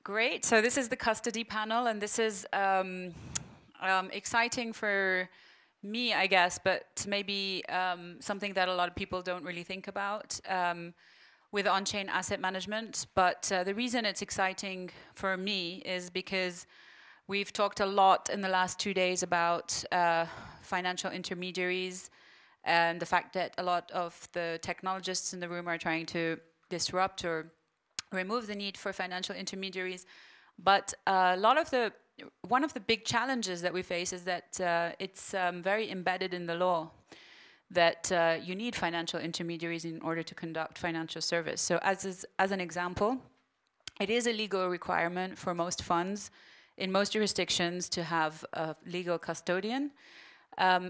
Great. So this is the custody panel, and this is exciting for me, I guess, but maybe something that a lot of people don't really think about with on-chain asset management. But the reason it's exciting for me is because we've talked a lot in the last 2 days about financial intermediaries and the fact that a lot of the technologists in the room are trying to disrupt or remove the need for financial intermediaries. But one of the big challenges that we face is that it's very embedded in the law that you need financial intermediaries in order to conduct financial service. So as an example, it is a legal requirement for most funds in most jurisdictions to have a legal custodian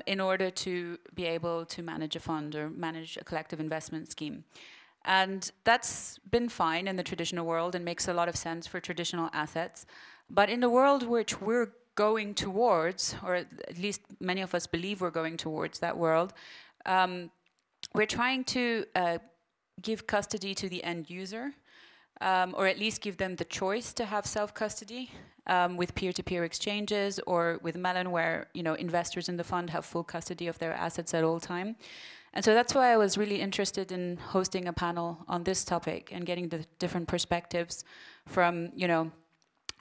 in order to be able to manage a fund or manage a collective investment scheme. And that's been fine in the traditional world and makes a lot of sense for traditional assets. But in the world which we're going towards, or at least many of us believe we're going towards that world, we're trying to give custody to the end user, or at least give them the choice to have self-custody with peer-to-peer exchanges, or with Melon, where investors in the fund have full custody of their assets at all time. And so that's why I was really interested in hosting a panel on this topic and getting the different perspectives from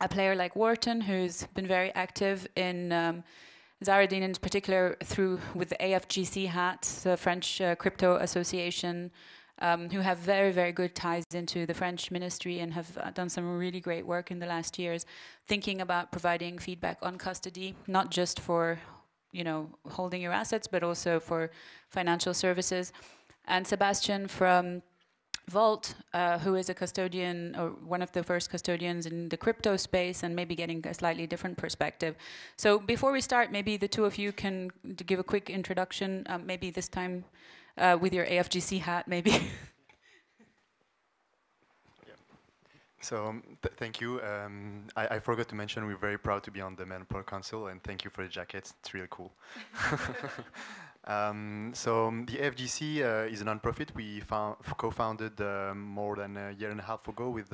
a player like Wharton, who's been very active in Zahreddin in particular with the AFGC hat, the French Crypto Association, who have very, very good ties into the French ministry and have done some really great work in the last years, thinking about providing feedback on custody, not just for holding your assets, but also for financial services. And Sebastian from Vault, who is a custodian, or one of the first custodians in the crypto space, and maybe getting a slightly different perspective. So before we start, maybe the two of you can give a quick introduction, maybe this time with your AFGC hat, maybe. So thank you. I forgot to mention we're very proud to be on the Melon Protocol Council, and thank you for the jackets. It's really cool. So the FGC is a non-profit we co-founded more than a year and a half ago with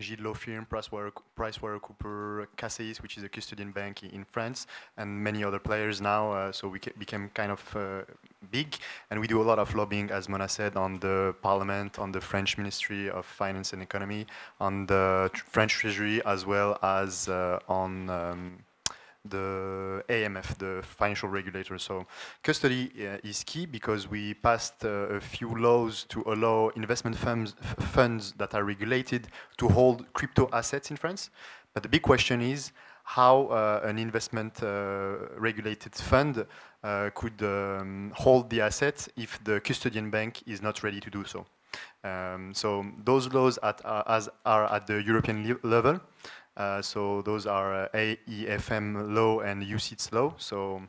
Gilles Law Firm, PricewaterhouseCoopers, CACEIS, which is a custodian bank in France, and many other players now. So we became kind of big, and we do a lot of lobbying, as Mona said, on the Parliament, on the French Ministry of Finance and Economy, on the French Treasury, as well as on the AMF, the financial regulator. So custody is key because we passed a few laws to allow investment funds that are regulated to hold crypto assets in France. But the big question is how an investment regulated fund could hold the assets if the custodian bank is not ready to do so. So those laws are at the European level. So those are AIFM law and UCITS law. So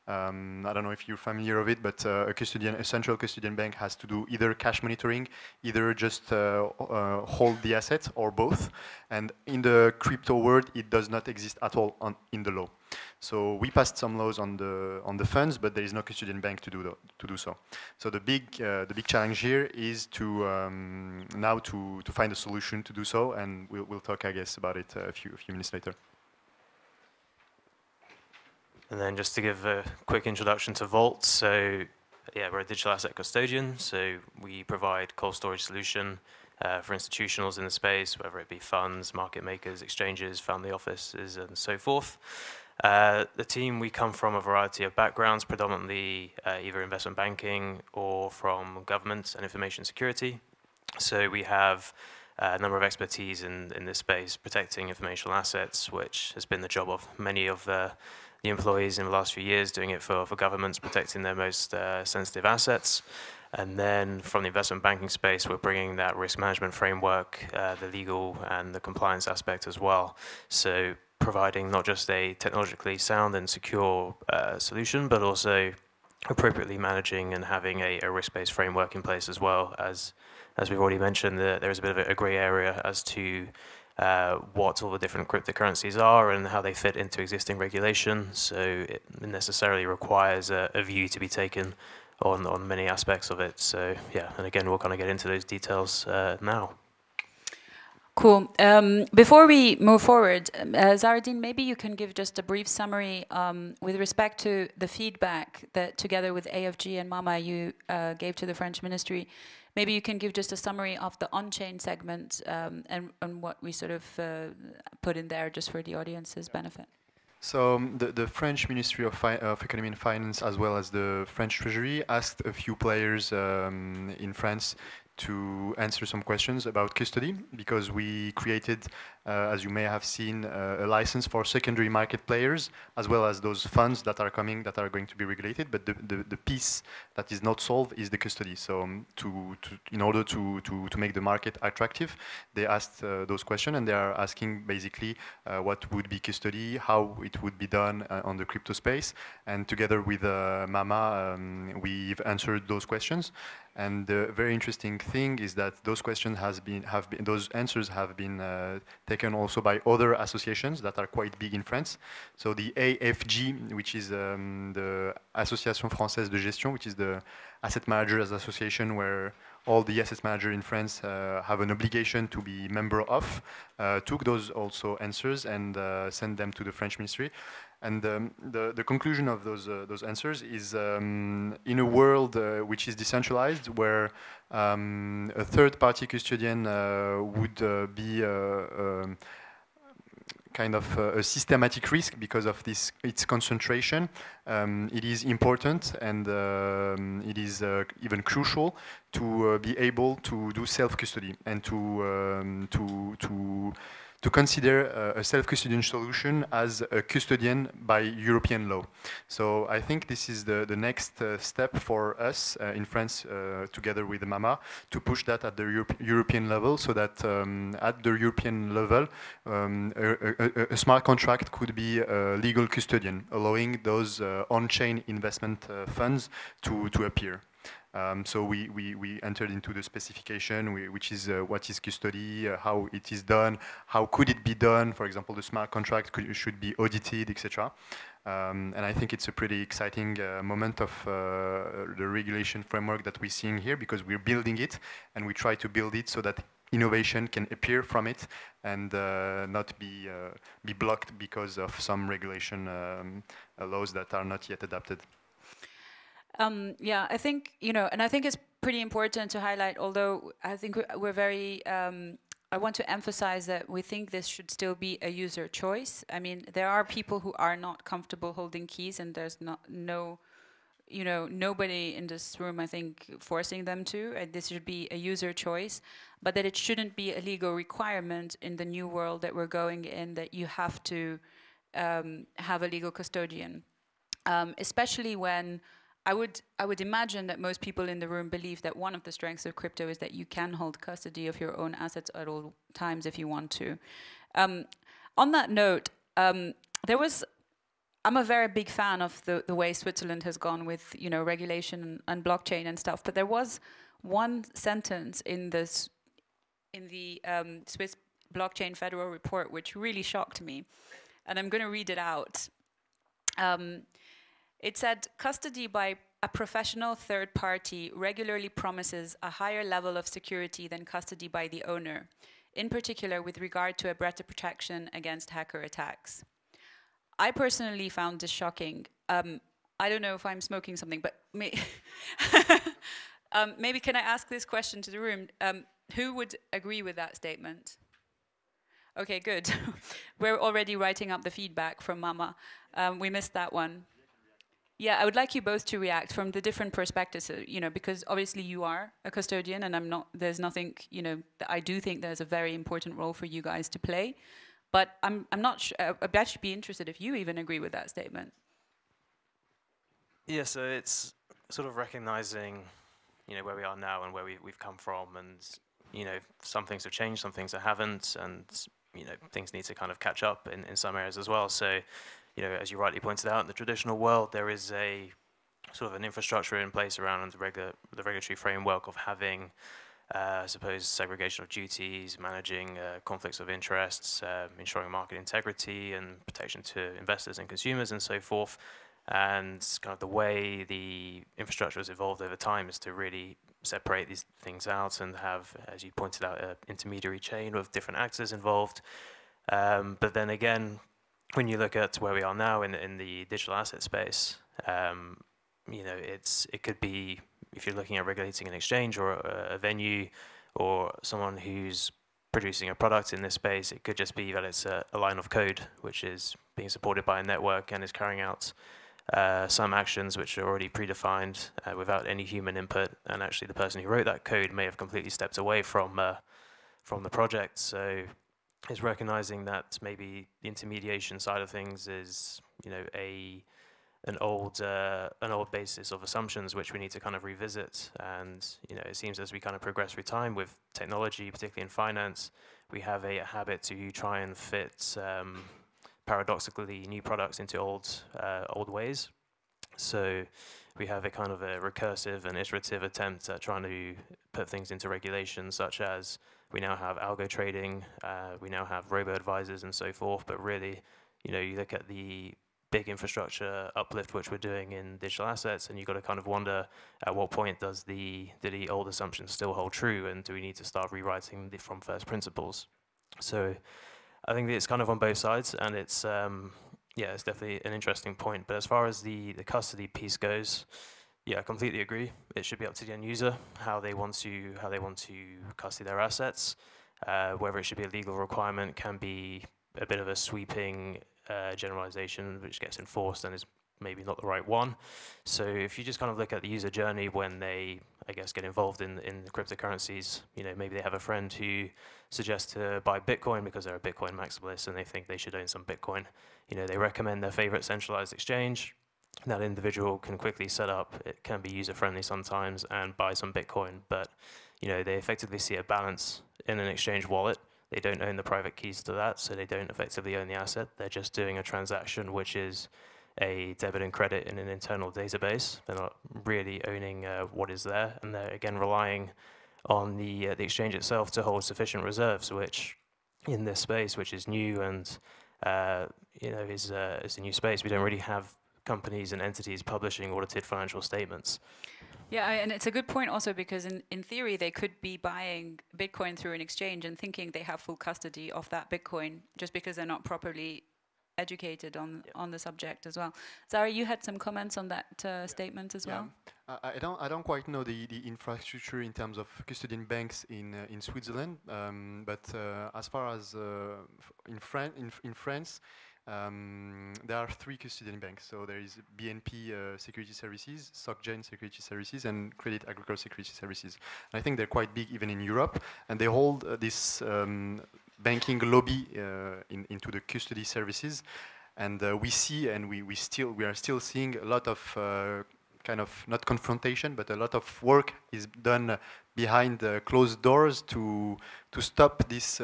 I don't know if you're familiar with it, but a central custodian bank has to do either cash monitoring, either just hold the assets, or both. And in the crypto world, it does not exist at all in the law. So we passed some laws on the funds, but there is no custodian bank to do so. So the big challenge here is to now to find a solution to do so, and we'll talk, I guess, about it a few minutes later. And then just to give a quick introduction to Vault. So yeah, we're a digital asset custodian. So we provide cold storage solution for institutionals in the space, whether it be funds, market makers, exchanges, family offices, and so forth. The team, we come from a variety of backgrounds, predominantly either investment banking or from government and information security. So we have a number of expertise in this space, protecting informational assets, which has been the job of many of the employees in the last few years, doing it for governments, protecting their most sensitive assets. And then from the investment banking space, we're bringing that risk management framework, the legal and the compliance aspect as well. So providing not just a technologically sound and secure solution, but also appropriately managing and having a risk-based framework in place as well. As we've already mentioned, there is a bit of a grey area as to what all the different cryptocurrencies are and how they fit into existing regulation. So it necessarily requires a view to be taken on many aspects of it. So yeah, and again, we'll kind of get into those details now. Cool. Before we move forward, Zahraddin, maybe you can give just a brief summary with respect to the feedback that together with AFG and MAMA you gave to the French ministry. Maybe you can give just a summary of the on-chain segment and what we sort of put in there just for the audience's benefit. So the French Ministry of Economy and Finance, as well as the French Treasury, asked a few players in France to answer some questions about custody, because we created, as you may have seen, a license for secondary market players, as well as those funds that are coming that are going to be regulated. But the piece that is not solved is the custody. So in order to make the market attractive, they asked those questions, and they are asking basically what would be custody, how it would be done on the crypto space. And together with MAMA, we've answered those questions. And the very interesting thing is that those questions those answers have been taken also by other associations that are quite big in France. So the AFG, which is the Association Française de Gestion, which is the asset managers association where all the asset managers in France have an obligation to be member of, took those also answers and sent them to the French ministry. And the conclusion of those answers is in a world which is decentralized, where a third-party custodian would be kind of a systematic risk because of its concentration. It is important and it is even crucial to be able to do self-custody and to consider a self-custodian solution as a custodian by European law. So I think this is the next step for us in France, together with the MAMA, to push that at the European level, so that at the European level, a smart contract could be a legal custodian, allowing those on-chain investment funds to appear. So we entered into the specification, which is what is custody, how it is done, how could it be done. For example, the smart contract should be audited, etc. And I think it's a pretty exciting moment of the regulation framework that we're seeing here, because we're building it, and we try to build it so that innovation can appear from it and not be blocked because of some regulation laws that are not yet adapted. Yeah, I think, and I think it's pretty important to highlight, although I think we're very, I want to emphasize that we think this should still be a user choice. I mean, there are people who are not comfortable holding keys, and there's nobody in this room, I think, forcing them to. This should be a user choice, but that it shouldn't be a legal requirement in the new world that we're going in, that you have to have a legal custodian, especially when I would imagine that most people in the room believe that one of the strengths of crypto is that you can hold custody of your own assets at all times if you want to. On that note, I'm a very big fan of the way Switzerland has gone with regulation and blockchain and stuff. But there was one sentence in the Swiss Blockchain Federal Report which really shocked me, and I'm going to read it out. It said, custody by a professional third party regularly promises a higher level of security than custody by the owner, in particular with regard to a better protection against hacker attacks. I personally found this shocking. I don't know if I'm smoking something, but maybe can I ask this question to the room? Who would agree with that statement? Okay, good. We're already writing up the feedback from Mama. We missed that one. Yeah, I would like you both to react from the different perspectives, because obviously you are a custodian, and I'm not. There's nothing, that I do think there's a very important role for you guys to play, but I'm not sure. I'd actually be interested if you even agree with that statement. Yeah, so it's sort of recognizing, where we are now and where we've come from, and some things have changed, some things that haven't, and things need to kind of catch up in some areas as well. So. As you rightly pointed out, in the traditional world, there is a sort of an infrastructure in place around the regulatory framework of having, I suppose, segregation of duties, managing conflicts of interests, ensuring market integrity and protection to investors and consumers and so forth. And kind of the way the infrastructure has evolved over time is to really separate these things out and have, as you pointed out, an intermediary chain of different actors involved. But then again, when you look at where we are now in the digital asset space, you know, it could be, if you're looking at regulating an exchange or a venue or someone who's producing a product in this space, it could just be that it's a line of code which is being supported by a network and is carrying out some actions which are already predefined without any human input, and actually the person who wrote that code may have completely stepped away from the project. So it's recognizing that maybe the intermediation side of things is, you know, an old basis of assumptions which we need to kind of revisit. And you know, it seems as we kind of progress through time with technology, particularly in finance, we have a habit to try and fit paradoxically new products into old ways. So we have a kind of a recursive and iterative attempt at trying to put things into regulation, such as we now have algo trading, we now have robo-advisors and so forth. But really, you know, you look at the big infrastructure uplift which we're doing in digital assets, and you've got to kind of wonder at what point do the old assumptions still hold true, and do we need to start rewriting from first principles? So I think it's kind of on both sides, and it's yeah, it's definitely an interesting point. But as far as the custody piece goes, yeah, I completely agree. It should be up to the end user how they want to custody their assets. Whether it should be a legal requirement can be a bit of a sweeping generalization which gets enforced and is maybe not the right one. So if you just kind of look at the user journey when they, I guess, get involved in the cryptocurrencies, you know, maybe they have a friend who suggests to buy Bitcoin because they're a Bitcoin maximalist and they think they should own some Bitcoin. You know, they recommend their favorite centralized exchange. That individual can quickly set up, it can be user-friendly sometimes, and buy some Bitcoin. But, you know, they effectively see a balance in an exchange wallet. They don't own the private keys to that, so they don't effectively own the asset. They're just doing a transaction which is a debit and credit in an internal database. They're not really owning what is there, and they're again relying on the exchange itself to hold sufficient reserves, which in this space, which is new and you know, is a new space, we don't really have companies and entities publishing audited financial statements. Yeah, and it's a good point also, because in theory they could be buying Bitcoin through an exchange and thinking they have full custody of that Bitcoin just because they're not properly educated on the subject as well. Zara, you had some comments on that statement as well. I don't quite know the infrastructure in terms of custodian banks in Switzerland, but as far as in France. There are 3 custodian banks. So there is BNP Security Services, SocGen Security Services, and Crédit Agricole Security Services. And I think they're quite big even in Europe, and they hold this banking lobby into the custody services. And we see, and we are still seeing a lot of kind of not confrontation, but a lot of work is done behind closed doors to stop this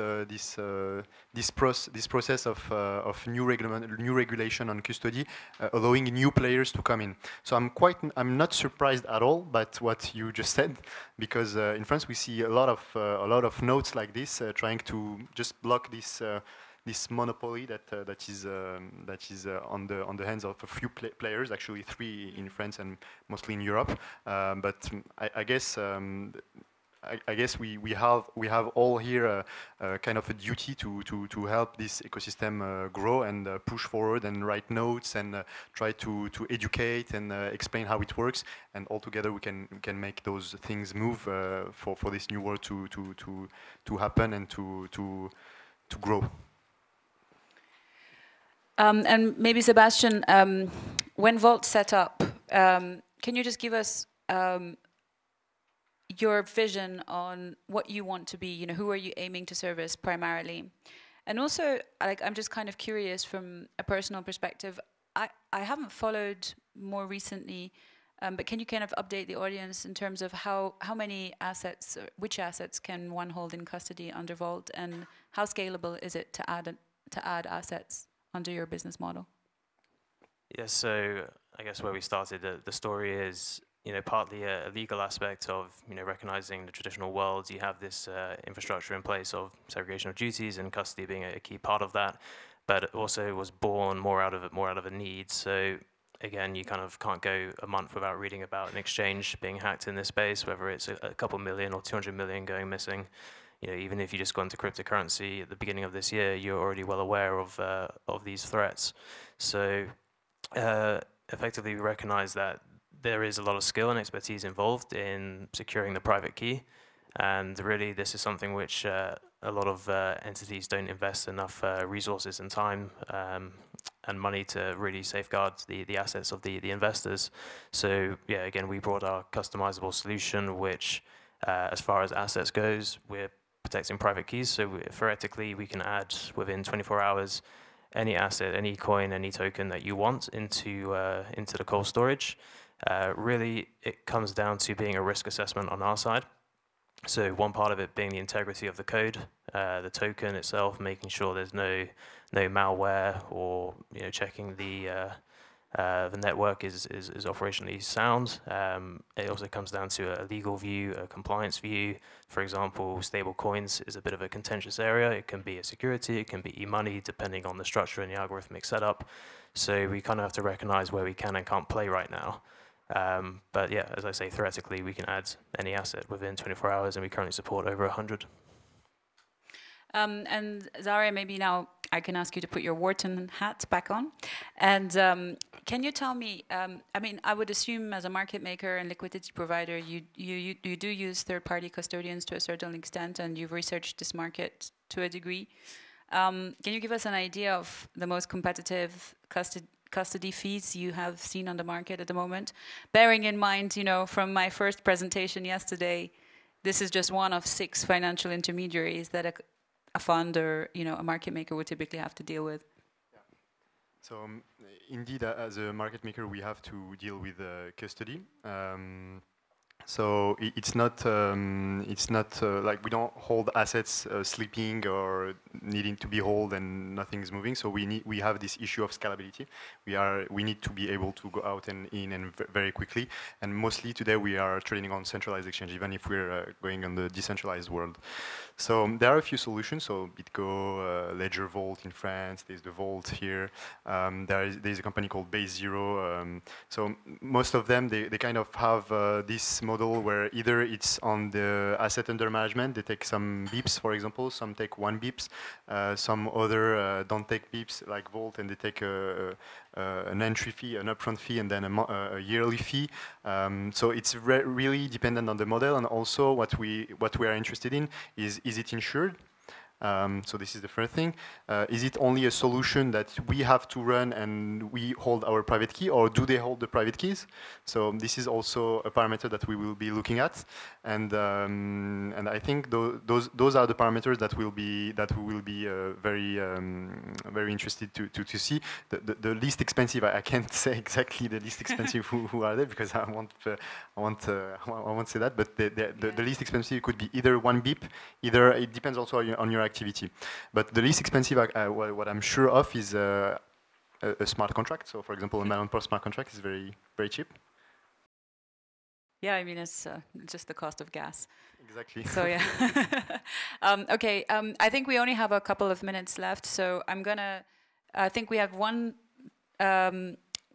process of new regulation on custody, allowing new players to come in. So I'm not surprised at all by what you just said, because in France we see a lot of notes like this trying to just block this monopoly that is on the hands of a few players, actually 3 in France and mostly in Europe. But I guess we have all here kind of a duty to help this ecosystem grow and push forward and write notes and try to educate and explain how it works, and all together we can make those things move for this new world to happen and to grow. And maybe Sebastian, when Vault set up, can you just give us your vision on what you want to be? You know, who are you aiming to service primarily? And also, like, I'm just kind of curious from a personal perspective. I haven't followed more recently, but can you kind of update the audience in terms of how many assets, which assets can one hold in custody under Vault, and how scalable is it to add assets under your business model? Yes, so I guess where we started, the story is, you know, partly a legal aspect of, you know, recognizing the traditional world. You have this infrastructure in place of segregation of duties and custody being a key part of that, but it also was born more out of a need. So again, you kind of can't go a month without reading about an exchange being hacked in this space, whether it's a couple million or 200 million going missing. You know, even if you just go into cryptocurrency at the beginning of this year, you're already well aware of these threats. So effectively, we recognize that there is a lot of skill and expertise involved in securing the private key. And really, this is something which a lot of entities don't invest enough resources and time and money to really safeguard the assets of the investors. So yeah, again, we brought our customizable solution, which as far as assets goes, we're protecting private keys. So theoretically, we can add within 24 hours any asset, any coin, any token that you want into the cold storage. Really, it comes down to being a risk assessment on our side. So one part of it being the integrity of the code, the token itself, making sure there's no malware, or checking the network is operationally sound. It also comes down to a legal view, a compliance view. For example, stable coins is a bit of a contentious area. It can be a security, it can be e-money, depending on the structure and the algorithmic setup. So we kind of have to recognize where we can and can't play right now. But yeah, as I say, theoretically, we can add any asset within 24 hours, and we currently support over 100. And Zahra, maybe now I can ask you to put your Wharton hat back on. And can you tell me, I mean, I would assume as a market maker and liquidity provider, you do use third-party custodians to a certain extent, and you've researched this market to a degree. Can you give us an idea of the most competitive custody fees you have seen on the market at the moment? Bearing in mind, from my first presentation yesterday, this is just one of 6 financial intermediaries that a fund or a market maker would typically have to deal with. Yeah. So indeed, as a market maker, we have to deal with custody. So it's not like we don't hold assets sleeping or needing to be held and nothing's moving. So we have this issue of scalability. We need to be able to go out and in and very quickly. And mostly today we are trading on centralized exchange, even if we're going on the decentralized world. So there are a few solutions. So BitGo, Ledger Vault in France. There's the Vault here. There's a company called Base Zero. So most of them they kind of have this model where either it's on the asset under management, they take some bips, for example, some take 1 bips, some other don't take bips like Vault, and they take an entry fee, an upfront fee, and then a yearly fee. So it's really dependent on the model, and also what we are interested in is it insured? So this is the first thing. Is it only a solution that we have to run and we hold our private key, or do they hold the private keys? So this is also a parameter that we will be looking at, and I think those are the parameters that we will be very interested to see. The least expensive, I can't say exactly the least expensive who are there, because I won't say that, but the least expensive could be either 1 BIP, either it depends also on your activity. But the least expensive, what I'm sure of, is a smart contract. So, for example, a Melon Pro smart contract is very, very cheap. Yeah, I mean, it's just the cost of gas. Exactly. So, yeah. Okay, I think we only have a couple of minutes left, so I think we have one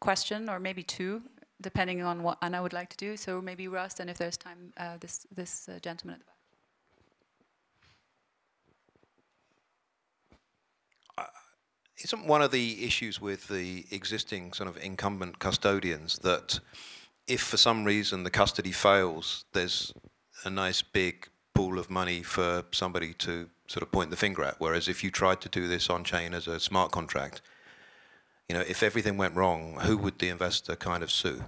question, or maybe 2, depending on what Anna would like to do. So maybe Rust, and if there's time, this gentleman at the back. Isn't one of the issues with the existing sort of incumbent custodians that if for some reason the custody fails, there's a nice big pool of money for somebody to sort of point the finger at? Whereas if you tried to do this on chain as a smart contract, if everything went wrong, who would the investor kind of sue?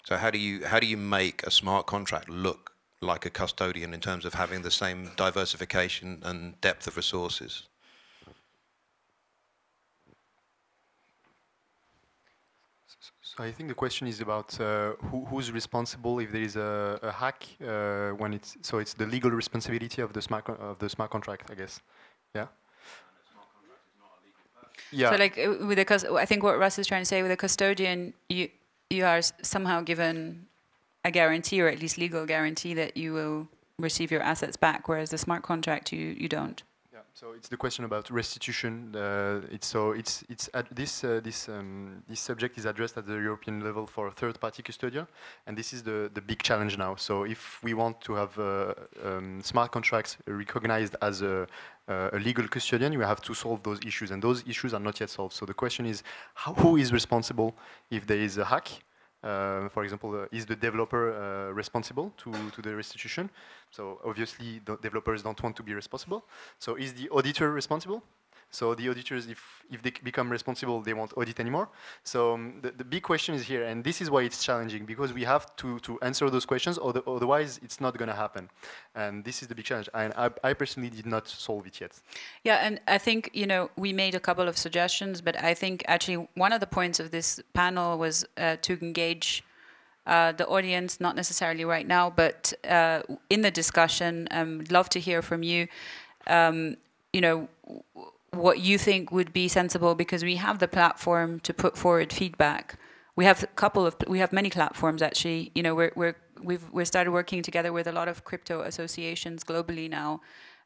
So how do you make a smart contract look like a custodian in terms of having the same diversification and depth of resources? So I think the question is about who's responsible if there is a hack when it's the legal responsibility of the smart contract, I guess. Yeah. Yeah. So like I think what Russ is trying to say, with a custodian, you are somehow given a guarantee, or at least legal guarantee, that you will receive your assets back, whereas the smart contract you don't. Yeah. So it's the question about restitution. It's at this subject is addressed at the European level for third-party custodian, and this is the big challenge now. So if we want to have smart contracts recognized as a legal custodian, you have to solve those issues, and those issues are not yet solved. So the question is, who is responsible if there is a hack? For example, is the developer responsible to the restitution? So obviously, the developers don't want to be responsible. So is the auditor responsible? So the auditors, if they become responsible, they won't audit anymore. So the big question is here, and this is why it's challenging, because we have to answer those questions, otherwise it's not going to happen. And this is the big challenge. And I personally did not solve it yet. Yeah, and I think, you know, we made a couple of suggestions, but I think actually one of the points of this panel was to engage the audience, not necessarily right now, but in the discussion. I'd love to hear from you, you know, what you think would be sensible, because we have the platform to put forward feedback. We have many platforms actually. You know, we've started working together with a lot of crypto associations globally now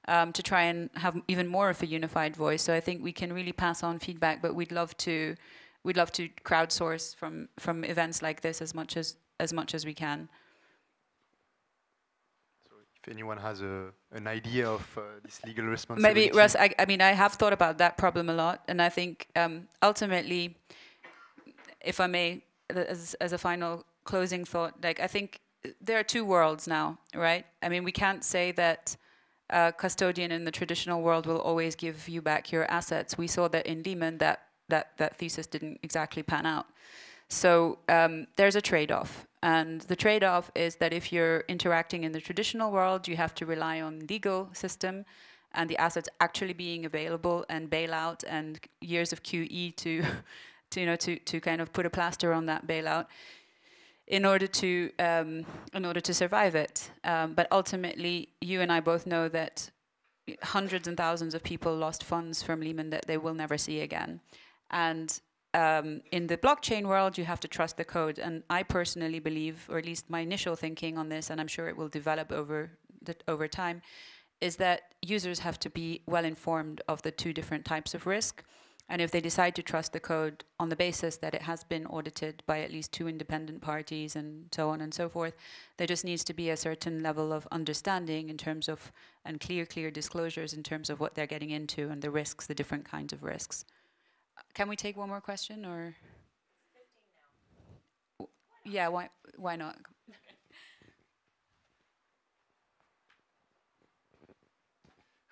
to try and have even more of a unified voice. So I think we can really pass on feedback, but we'd love to crowdsource from events like this as much as we can. If anyone has an idea of this legal responsibility. Maybe, Russ, I mean, I have thought about that problem a lot, and I think ultimately, if I may, as a final closing thought, like I think there are two worlds now, right? I mean, we can't say that a custodian in the traditional world will always give you back your assets. We saw that in Lehman that thesis didn't exactly pan out. So there's a trade-off. And the trade-off is that if you're interacting in the traditional world, you have to rely on legal system and the assets actually being available and bailout and years of QE to kind of put a plaster on that bailout in order to survive it. But ultimately, you and I both know that hundreds and thousands of people lost funds from Lehman that they will never see again. And in the blockchain world, you have to trust the code. And I personally believe, or at least my initial thinking on this, and I'm sure it will develop over time, is that users have to be well informed of the two different types of risk. And if they decide to trust the code on the basis that it has been audited by at least 2 independent parties and so on and so forth, there just needs to be a certain level of understanding in terms of, and clear disclosures in terms of what they're getting into and the risks, the different kinds of risks. Can we take one more question, or? 15 now. Yeah, why not?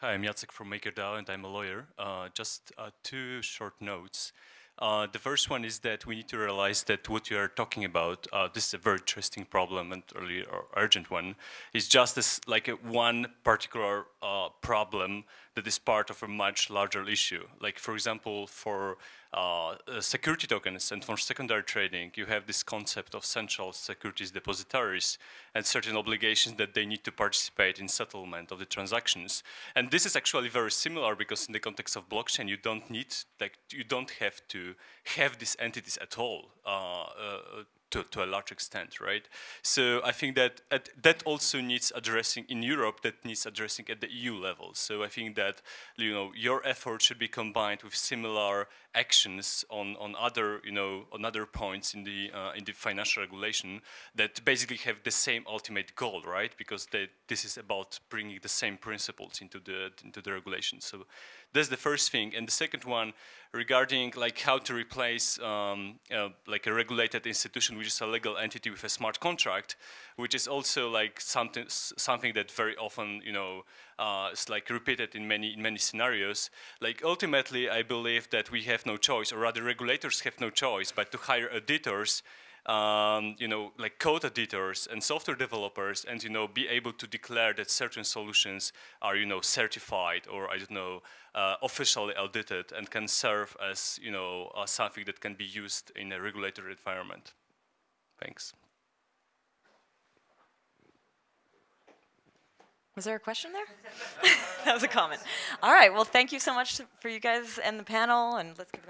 Hi, I'm Jacek from MakerDAO, and I'm a lawyer. Just 2 short notes. The first one is that we need to realize that what you are talking about, this is a very interesting problem and really urgent one, is just as like one particular problem that is part of a much larger issue. Like, for example, for security tokens and for secondary trading, you have this concept of central securities depositories and certain obligations that they need to participate in settlement of the transactions. And this is actually very similar, because in the context of blockchain, you don't have to have these entities at all to a large extent, right? So I think that that also needs addressing in Europe, that needs addressing at the EU level. So I think that, you know, your effort should be combined with similar actions on other points in the financial regulation that basically have the same ultimate goal, right? Because this is about bringing the same principles into the regulation. So that's the first thing. And the second one, regarding like how to replace like a regulated institution, which is a legal entity, with a smart contract, which is also like something that very often, you know, is like repeated in many scenarios. Like ultimately, I believe that we have no choice, or rather regulators have no choice, but to hire auditors, you know, like code editors and software developers, and, you know, be able to declare that certain solutions are, you know, certified or, I don't know, officially audited and can serve as, you know, something that can be used in a regulatory environment. Thanks. Was there a question there? That was a comment. All right, well, thank you so much for you guys and the panel, and let's give them